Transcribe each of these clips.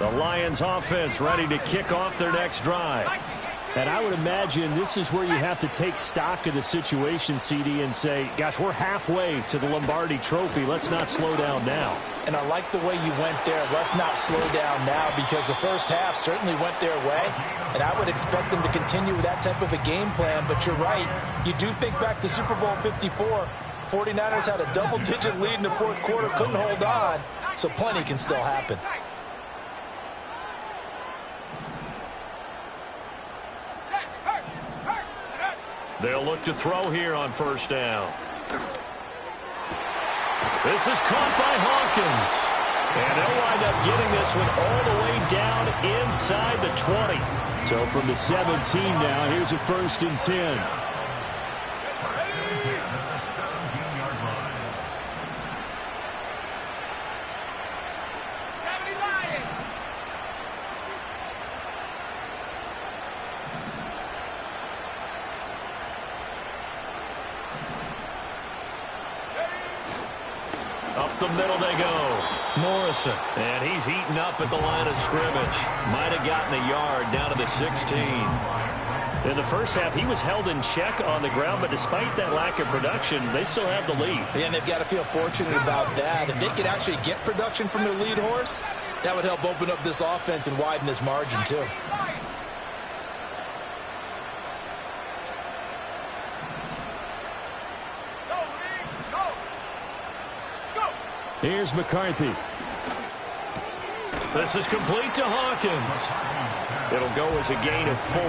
The Lions offense ready to kick off their next drive. And I would imagine this is where you have to take stock of the situation, CD, and say, gosh, we're halfway to the Lombardi Trophy. Let's not slow down now. And I like the way you went there. Let's not slow down now, because the first half certainly went their way. And I would expect them to continue with that type of a game plan. But you're right. You do think back to Super Bowl 54. 49ers had a double-digit lead in the fourth quarter, couldn't hold on. So plenty can still happen. They'll look to throw here on first down. This is caught by Hawkins. And they'll wind up getting this one all the way down inside the 20. So from the 17 now, here's a 1st and 10. Up the middle they go. Morrison. And he's eaten up at the line of scrimmage. Might have gotten a yard down to the 16. In the first half, he was held in check on the ground, but despite that lack of production, they still have the lead. And they've got to feel fortunate about that. If they could actually get production from their lead horse, that would help open up this offense and widen this margin too. Here's McCarthy. This is complete to Hawkins. It'll go as a gain of 4,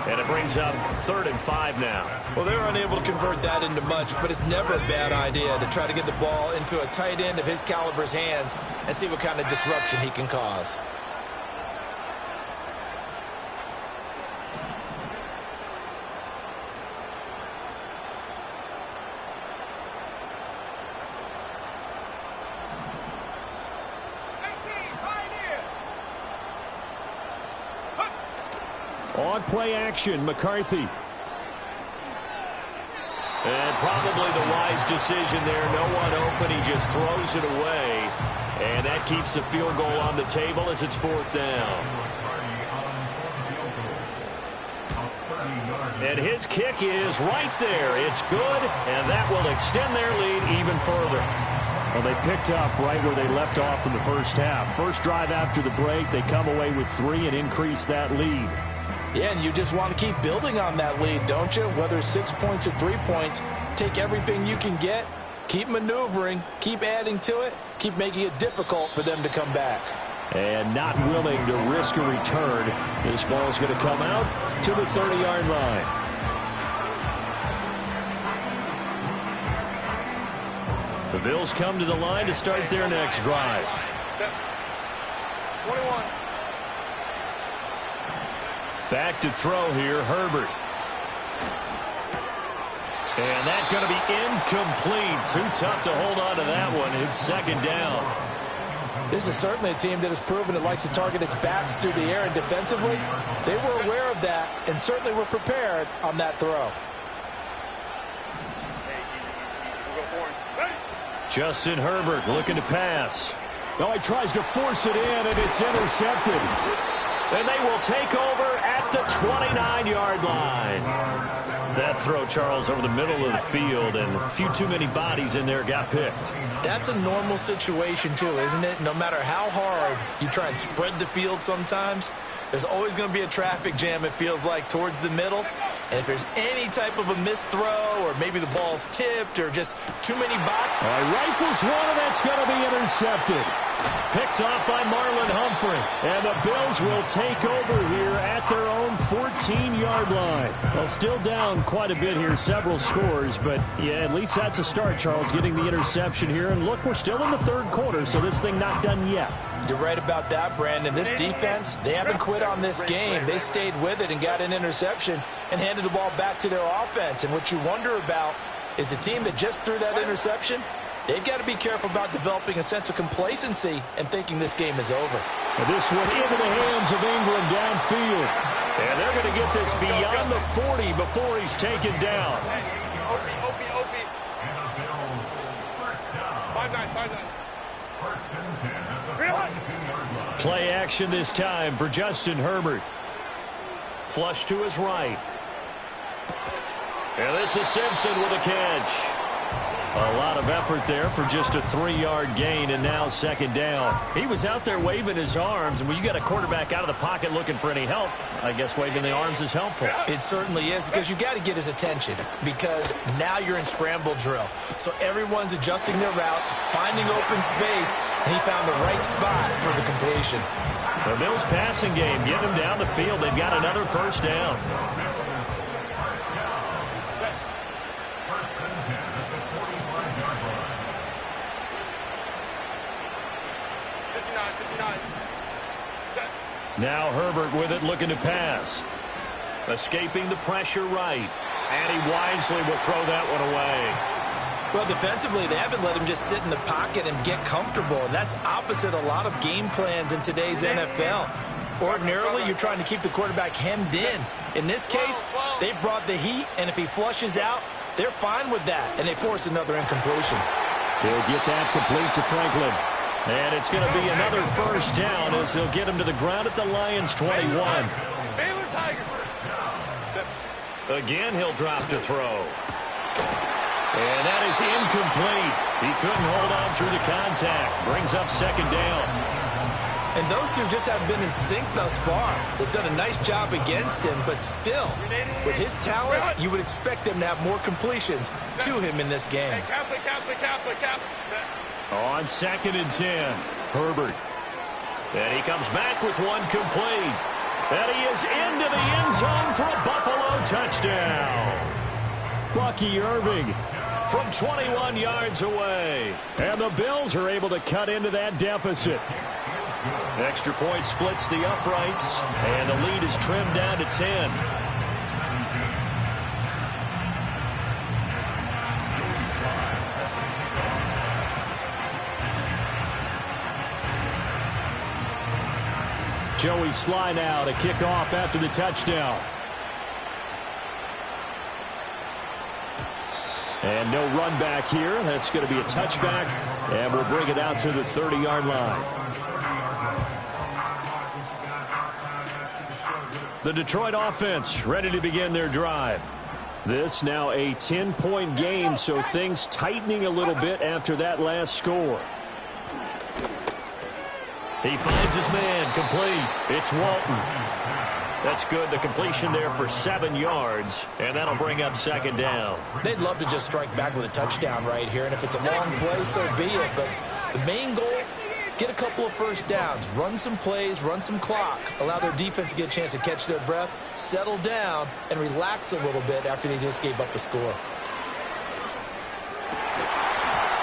and it brings up 3rd and 5 now. Well, they were unable to convert that into much, but it's never a bad idea to try to get the ball into a tight end of his caliber's hands and see what kind of disruption he can cause. On play action, McCarthy. And probably the wise decision there. No one open. He just throws it away. And that keeps the field goal on the table as it's 4th down. And his kick is right there. It's good, and that will extend their lead even further. Well, they picked up right where they left off in the first half. First drive after the break, they come away with 3 and increase that lead. Yeah, and you just want to keep building on that lead, don't you? Whether it's 6 points or 3 points, take everything you can get, keep maneuvering, keep adding to it, keep making it difficult for them to come back. And not willing to risk a return. This ball's going to come out to the 30-yard line. The Bills come to the line to start their next drive. 21. Back to throw here, Herbert. And that's going to be incomplete. Too tough to hold on to that one. It's 2nd down. This is certainly a team that has proven it likes to target its backs through the air, and defensively, they were aware of that and certainly were prepared on that throw. Justin Herbert looking to pass. Oh, he tries to force it in, and it's intercepted. And they will take over at the 29-yard line. That throw, Charles, over the middle of the field, and a few too many bodies in there got picked. That's a normal situation, too, isn't it? No matter how hard you try and spread the field sometimes, there's always going to be a traffic jam, it feels like, towards the middle. And if there's any type of a missed throw, or maybe the ball's tipped, or just too many bodies. Rifles one, and that's going to be intercepted. Picked off by Marlon Humphrey. And the Bills will take over here at their own 14-yard line. Well, still down quite a bit here, several scores, but yeah, at least that's a start, Charles, getting the interception here. And look, we're still in the 3rd quarter, so this thing not done yet. You're right about that, Brandon. This defense, they haven't quit on this game. They stayed with it and got an interception and handed the ball back to their offense. And what you wonder about is the team that just threw that interception, they've got to be careful about developing a sense of complacency and thinking this game is over. And this one into the hands of Ingram downfield. And they're going to get this beyond the 40 before he's taken down. Opie. 5-9. Play action this time for Justin Herbert. Flush to his right. And this is Simpson with a catch. A lot of effort there for just a 3-yard gain, and now second down. He was out there waving his arms, and when you got a quarterback out of the pocket looking for any help, I guess waving the arms is helpful. It certainly is, because you got to get his attention, because now you're in scramble drill. So everyone's adjusting their routes, finding open space, and he found the right spot for the completion. The Bills passing game, getting them down the field. They've got another first down. Now Herbert with it, looking to pass. Escaping the pressure right. And he wisely will throw that one away. Well, defensively, they haven't let him just sit in the pocket and get comfortable, and that's opposite a lot of game plans in today's NFL. Ordinarily, you're trying to keep the quarterback hemmed in. In this case, they brought the heat, and if he flushes out, they're fine with that, and they force another incompletion. They'll get that complete to Franklin. And it's going to be another first down as they'll get him to the ground at the Lions' 21. Again, he'll drop to throw. And that is incomplete. He couldn't hold on through the contact. Brings up second down. And those two just haven't been in sync thus far. They've done a nice job against him, but still, with his talent, you would expect them to have more completions to him in this game. On 2nd and 10, Herbert. And he comes back with one complete. And he is into the end zone for a Buffalo touchdown. Bucky Irving from 21 yards away. And the Bills are able to cut into that deficit. Extra point splits the uprights, and the lead is trimmed down to 10. Joey Sly now to kick off after the touchdown. And no run back here. That's going to be a touchback, and we'll bring it out to the 30-yard line. The Detroit offense ready to begin their drive. This now a 10-point game, so things tightening a little bit after that last score. He finds his man, complete. It's Walton. That's good. The completion there for 7 yards, and that'll bring up second down. They'd love to just strike back with a touchdown right here, and if it's a long play, so be it. But the main goal, get a couple of first downs, run some plays, run some clock, allow their defense to get a chance to catch their breath, settle down, and relax a little bit after they just gave up a score.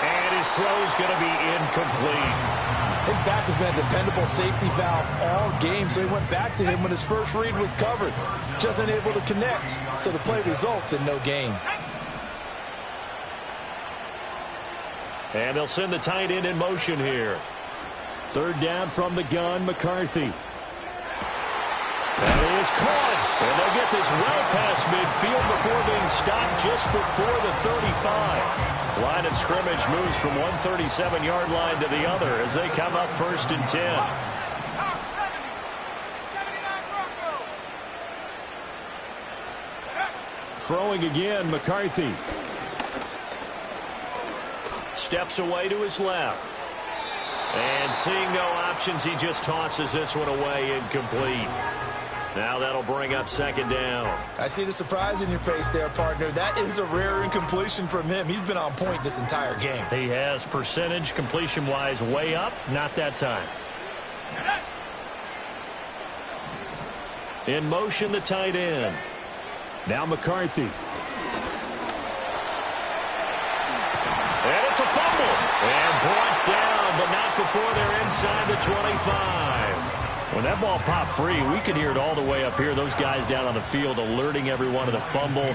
And his throw's going to be incomplete. His back has been a dependable safety valve all game, so he went back to him when his first read was covered. Just unable to connect, so the play results in no gain. And they'll send the tight end in motion here. Third down from the gun, McCarthy. That is caught. And they'll get this well past midfield before being stopped just before the 35. Line of scrimmage moves from one 37-yard line to the other as they come up 1st and 10. Throwing again, McCarthy. Steps away to his left. And seeing no options, he just tosses this one away, incomplete. Now that'll bring up second down. I see the surprise in your face there, partner. That is a rare incompletion from him. He's been on point this entire game. He has percentage completion-wise way up. Not that time. In motion, the tight end. Now McCarthy. And it's a fumble. And brought down, but not before they're inside the 25. When that ball popped free, we could hear it all the way up here. Those guys down on the field alerting everyone of the fumble.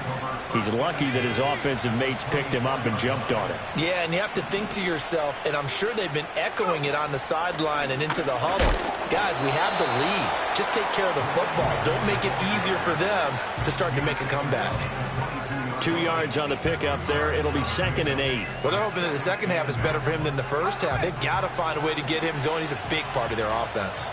He's lucky that his offensive mates picked him up and jumped on it. Yeah, and you have to think to yourself, and I'm sure they've been echoing it on the sideline and into the huddle. Guys, we have the lead. Just take care of the football. Don't make it easier for them to start to make a comeback. 2 yards on the pickup there. It'll be 2nd and 8. Well, they're hoping that the second half is better for him than the first half. They've got to find a way to get him going. He's a big part of their offense.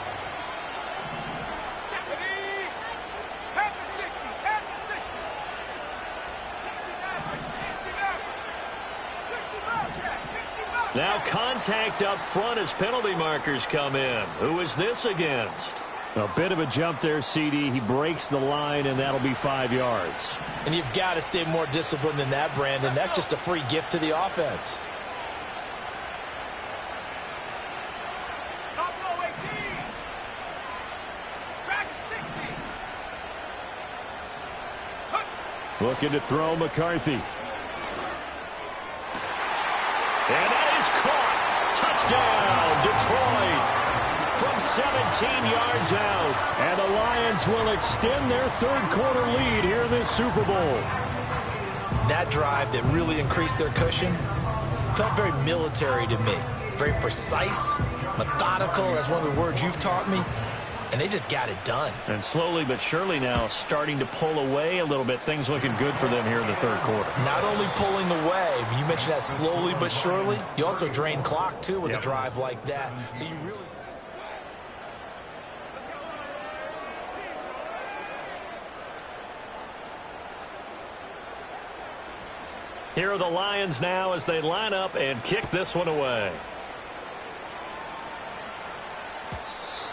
Now contact up front as penalty markers come in. Who is this against? A bit of a jump there, CD. He breaks the line, and that'll be 5 yards. And you've got to stay more disciplined than that, Brandon. That's just a free gift to the offense. Looking to throw McCarthy. And that is caught. Touchdown, Detroit. From 17 yards out. And the Lions will extend their third-quarter lead here in this Super Bowl. That drive that really increased their cushion felt very military to me. Very precise, methodical. That's one of the words you've taught me. And they just got it done. And slowly but surely now starting to pull away a little bit. Things looking good for them here in the third quarter. Not only pulling away, but you mentioned that slowly but surely. You also drain clock, too, with a drive like that. So you really... Here are the Lions now as they line up and kick this one away.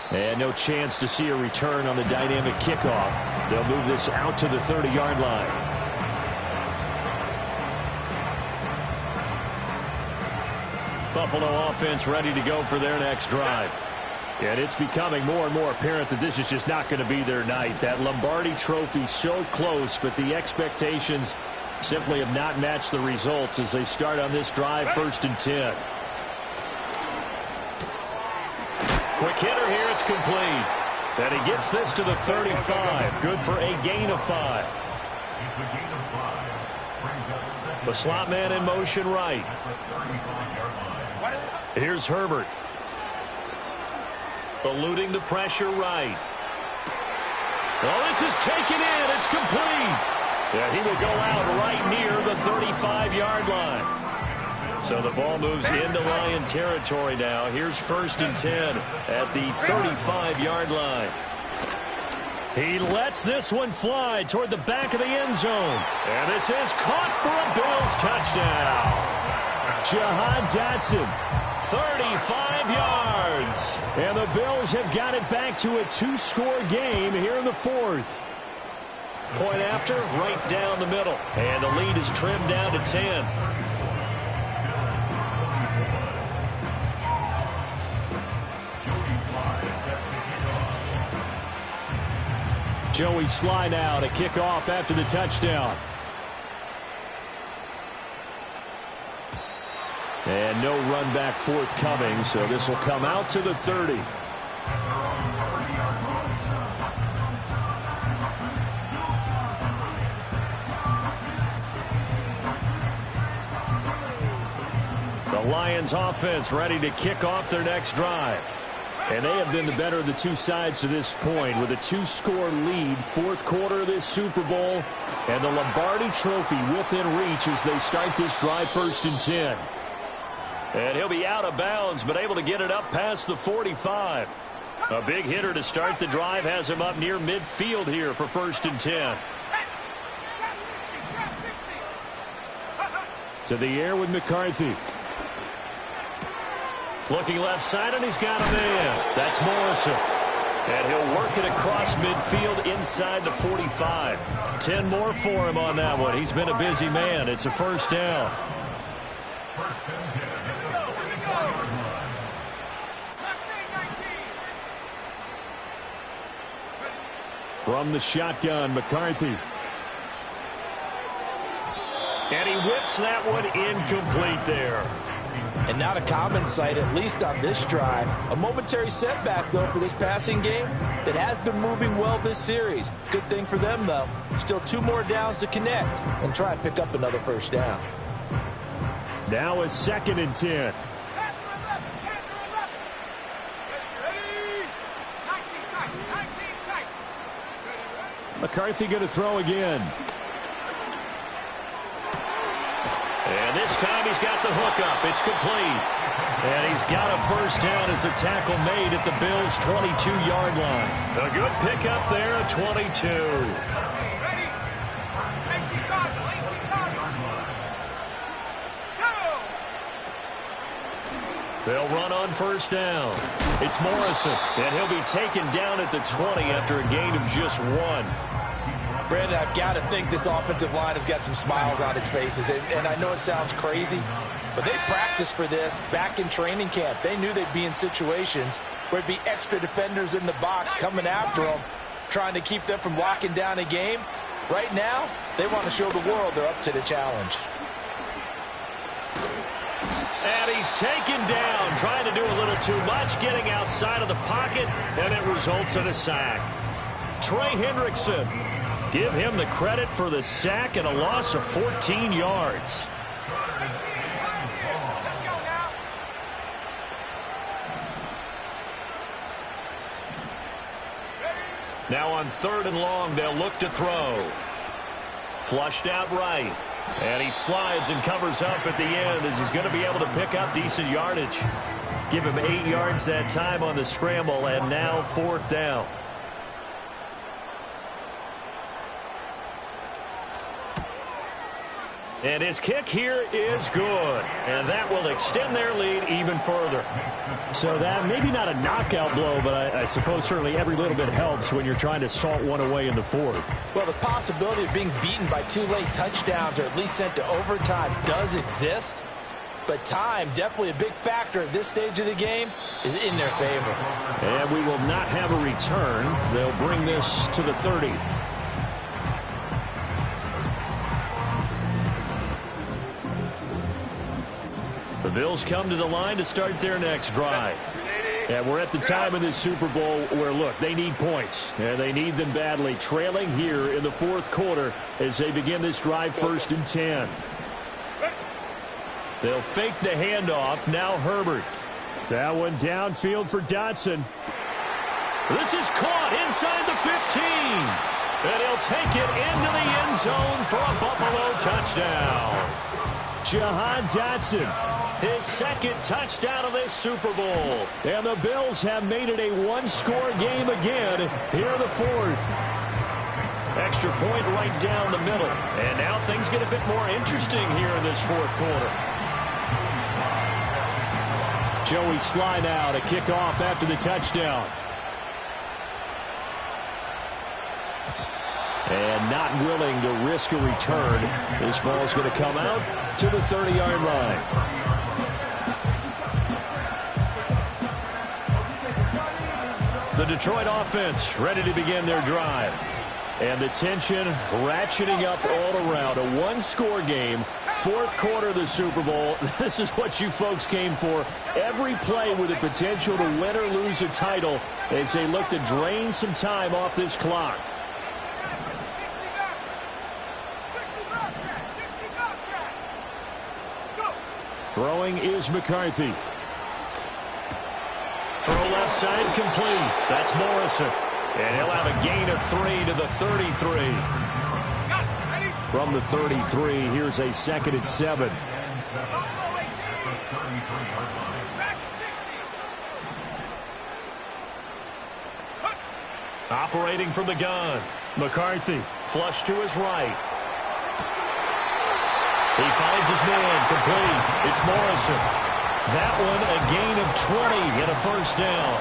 And no chance to see a return on the dynamic kickoff. They'll move this out to the 30-yard line. Buffalo offense ready to go for their next drive. And it's becoming more and more apparent that this is just not going to be their night. That Lombardi trophy so close, but the expectations simply have not matched the results as they start on this drive, 1st and 10. Quick hitter here, it's complete. And he gets this to the 35. Good for a gain of 5. The slot man in motion right. Here's Herbert. Eluding the pressure right. Well, this is taken in. It's complete. And he will go out right near the 35-yard line. So the ball moves into Lion territory now. Here's 1st and 10 at the 35-yard line. He lets this one fly toward the back of the end zone. And this is caught for a Bills touchdown. Jahan Dotson, 35 yards. And the Bills have got it back to a 2-score game here in the 4th. Point after, right down the middle. And the lead is trimmed down to 10. Joey Slye now to kick off after the touchdown. And no run back forthcoming, so this will come out to the 30. The Lions offense ready to kick off their next drive. And they have been the better of the two sides to this point with a 2-score lead, 4th quarter of this Super Bowl, and the Lombardi trophy within reach as they start this drive, 1st and 10. And he'll be out of bounds, but able to get it up past the 45. A big hitter to start the drive has him up near midfield here for 1st and 10. To the air with McCarthy. Looking left side, and he's got a man. That's Morrison. And he'll work it across midfield inside the 45. 10 more for him on that one. He's been a busy man. It's a 1st down. From the shotgun, McCarthy. And he whips that one incomplete there. And not a common sight, at least on this drive. A momentary setback, though, for this passing game that has been moving well this series. Good thing for them, though. Still 2 more downs to connect and try and pick up another 1st down. Now a 2nd and 10. McCarthy going to throw again. And this time he's got the hookup. It's complete. And he's got a first down as the tackle made at the Bills' 22-yard line. A good pickup there at 22. They'll run on first down. It's Morrison, and he'll be taken down at the 20 after a gain of just 1. Brandon, I've got to think this offensive line has got some smiles on its faces. And I know it sounds crazy, but they practiced for this back in training camp. They knew they'd be in situations where it'd be extra defenders in the box coming after them, trying to keep them from locking down a game. Right now, they want to show the world they're up to the challenge. And he's taken down, trying to do a little too much, getting outside of the pocket, and it results in a sack. Trey Hendrickson, give him the credit for the sack and a loss of 14 yards. Now on 3rd and long, they'll look to throw. Flushed out right. And he slides and covers up at the end as he's going to be able to pick up decent yardage. Give him 8 yards that time on the scramble, and now 4th down. And his kick here is good. And that will extend their lead even further. So that maybe not a knockout blow, but I suppose certainly every little bit helps when you're trying to salt one away in the 4th. Well, the possibility of being beaten by 2 late touchdowns or at least sent to overtime does exist. But time, definitely a big factor at this stage of the game, is in their favor. And we will not have a return. They'll bring this to the 30. The Bills come to the line to start their next drive. And we're at the time of this Super Bowl where, look, they need points. And they need them badly, trailing here in the 4th quarter as they begin this drive 1st and 10. They'll fake the handoff. Now Herbert. That one downfield for Dotson. This is caught inside the 15. And he'll take it into the end zone for a Buffalo touchdown. Jahan Dotson. His 2nd touchdown of this Super Bowl. And the Bills have made it a one-score game again here in the 4th. Extra point right down the middle. And now things get a bit more interesting here in this 4th quarter. Joey Sly now to kick off after the touchdown. And not willing to risk a return. This ball's going to come out to the 30-yard line. The Detroit offense ready to begin their drive. And the tension ratcheting up all around. A one-score game. 4th quarter of the Super Bowl. This is what you folks came for. Every play with the potential to win or lose a title as they look to drain some time off this clock. Throwing is McCarthy. Throw left side complete. That's Morrison. And he'll have a gain of 3 to the 33. From the 33, here's a 2nd and 7. Operating from the gun. McCarthy flush to his right. He finds his man complete. It's Morrison. That one a gain of 20 and a first down.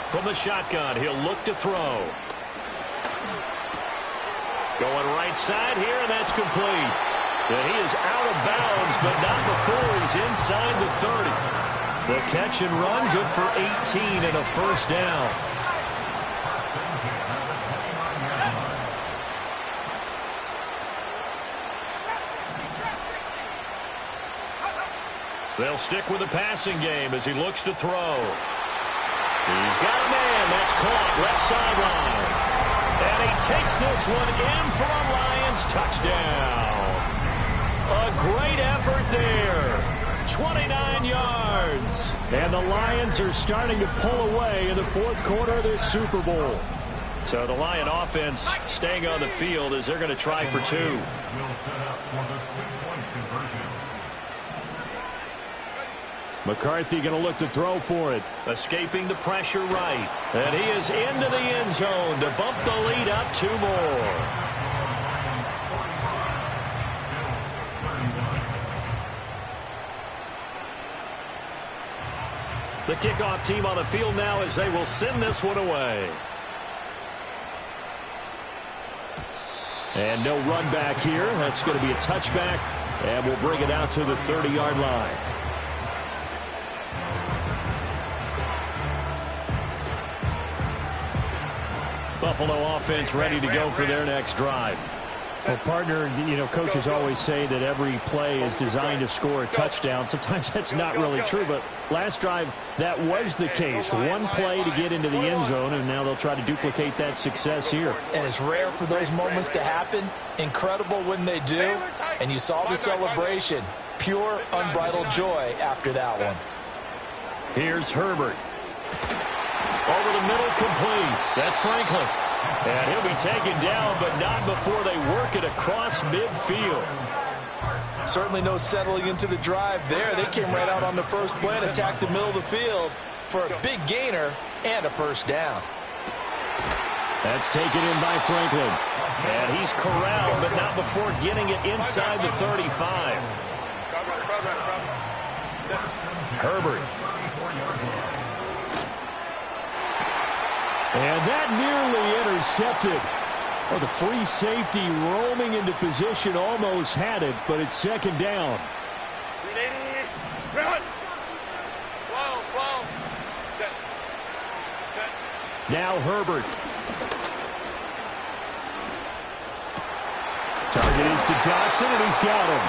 From the shotgun, he'll look to throw. Going right side here, and that's complete. And he is out of bounds, but not before he's inside the 30. The catch and run, good for 18 and a first down. They'll stick with the passing game as he looks to throw. He's got a man. That's caught left sideline. And he takes this one in for a Lions touchdown. A great effort there. 29 yards. And the Lions are starting to pull away in the 4th quarter of this Super Bowl. So the Lion offense staying on the field as they're going to try for two. McCarthy going to look to throw for it. Escaping the pressure right. And he is into the end zone to bump the lead up 2 more. The kickoff team on the field now as they will send this one away. And no run back here. That's going to be a touchback. And we'll bring it out to the 30-yard line. Buffalo offense ready to go for their next drive. Well, partner, coaches always say that every play is designed to score a touchdown. Sometimes that's not really true, but last drive, that was the case. One play to get into the end zone, and now they'll try to duplicate that success here. And it's rare for those moments to happen. Incredible when they do. And you saw the celebration. Pure, unbridled joy after that one. Here's Herbert. Over the middle, complete. That's Franklin. And he'll be taken down, but not before they work it across midfield. Certainly no settling into the drive there. They came right out on the first play and attacked the middle of the field for a big gainer and a first down. That's taken in by Franklin. And he's corralled, but not before getting it inside the 35. Herbert. And that nearly intercepted. Well, the free safety roaming into position almost had it, but it's second down. Now Herbert. Target is to Dotson, and he's got him.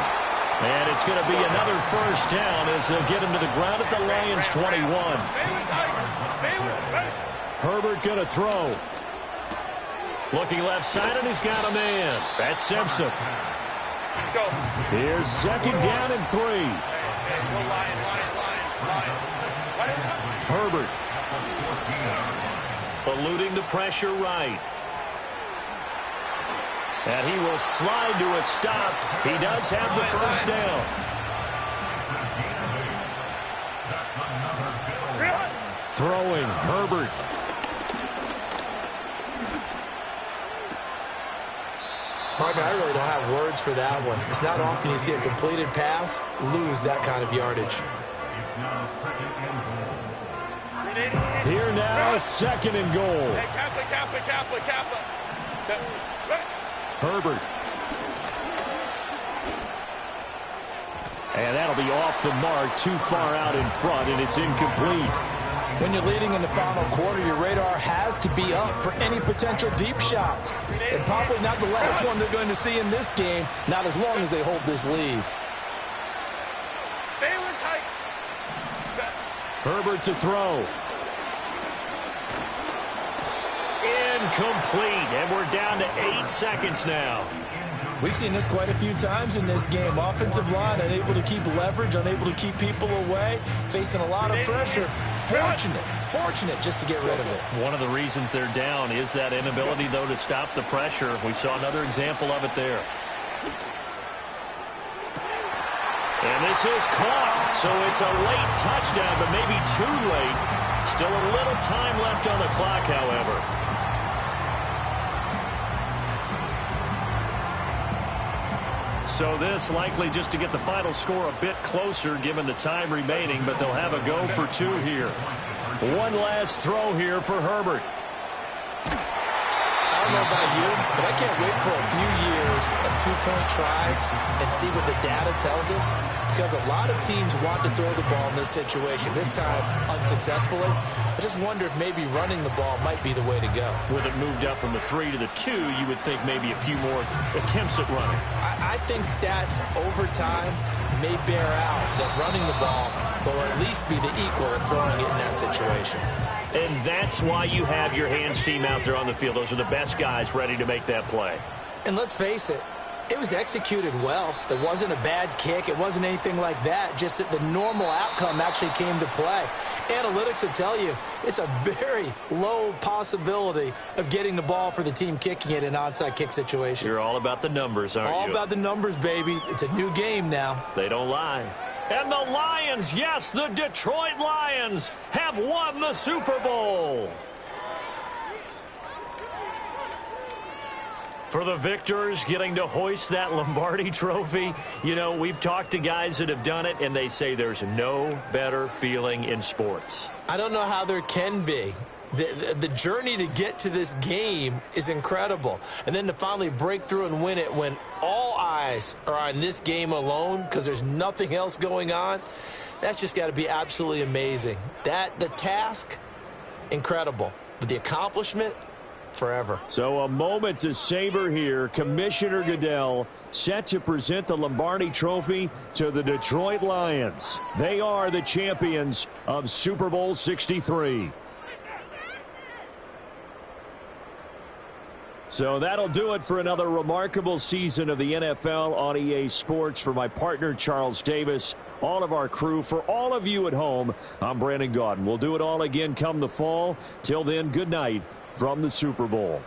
And it's going to be another first down as they'll get him to the ground at the Lions' 21. Herbert going to throw. Looking left side, and he's got a man. That's Simpson. Here's second down and 3. Herbert. Eluding the pressure right. And he will slide to a stop. He does have the first down. Throwing, Herbert. Partner, I really don't have words for that one. It's not often you see a completed pass lose that kind of yardage. Here now, second and goal. Herbert. And that'll be off the mark, too far out in front, and it's incomplete. When you're leading in the final quarter, your radar has to be up for any potential deep shots. And probably not the last one they're going to see in this game, not as long as they hold this lead. Herbert to throw. Incomplete, and we're down to 8 seconds now. We've seen this quite a few times in this game. Offensive line unable to keep leverage, unable to keep people away, facing a lot of pressure. Fortunate just to get rid of it. One of the reasons they're down is that inability, though, to stop the pressure. We saw another example of it there. And this is caught, so it's a late touchdown, but maybe too late. Still a little time left on the clock, however. So this likely just to get the final score a bit closer given the time remaining, but they'll have a go for 2 here. One last throw here for Herbert. I don't know about you, but I can't wait for a few years of two-point tries and see what the data tells us, because a lot of teams want to throw the ball in this situation, this time unsuccessfully. I just wonder if maybe running the ball might be the way to go. With it moved up from the 3 to the 2, you would think maybe a few more attempts at running. I think stats over time may bear out that running the ball will at least be the equal of throwing it in that situation. And that's why you have your hands team out there on the field. Those are the best guys ready to make that play. And let's face it, It was executed well. It wasn't a bad kick. It wasn't anything like that. Just that the normal outcome actually came to play. Analytics will tell you it's a very low possibility of getting the ball for the team kicking it in an onside kick situation. You're all about the numbers, aren't you? All about the numbers, baby. It's a new game now. They don't lie. And the Lions, yes, the Detroit Lions have won the Super Bowl. For the victors getting to hoist that Lombardi trophy, you know, we've talked to guys that have done it, and they say there's no better feeling in sports. I don't know how there can be. The journey to get to this game is incredible. And then to finally break through and win it when all eyes are on this game alone because there's nothing else going on, that's just got to be absolutely amazing. The task, incredible. But the accomplishment, forever. So a moment to savor here. Commissioner Goodell set to present the Lombardi Trophy to the Detroit Lions. They are the champions of Super Bowl 63. So that'll do it for another remarkable season of the NFL on EA Sports. For my partner, Charles Davis, all of our crew, for all of you at home, I'm Brandon Gaudin. We'll do it all again come the fall. Till then, good night from the Super Bowl.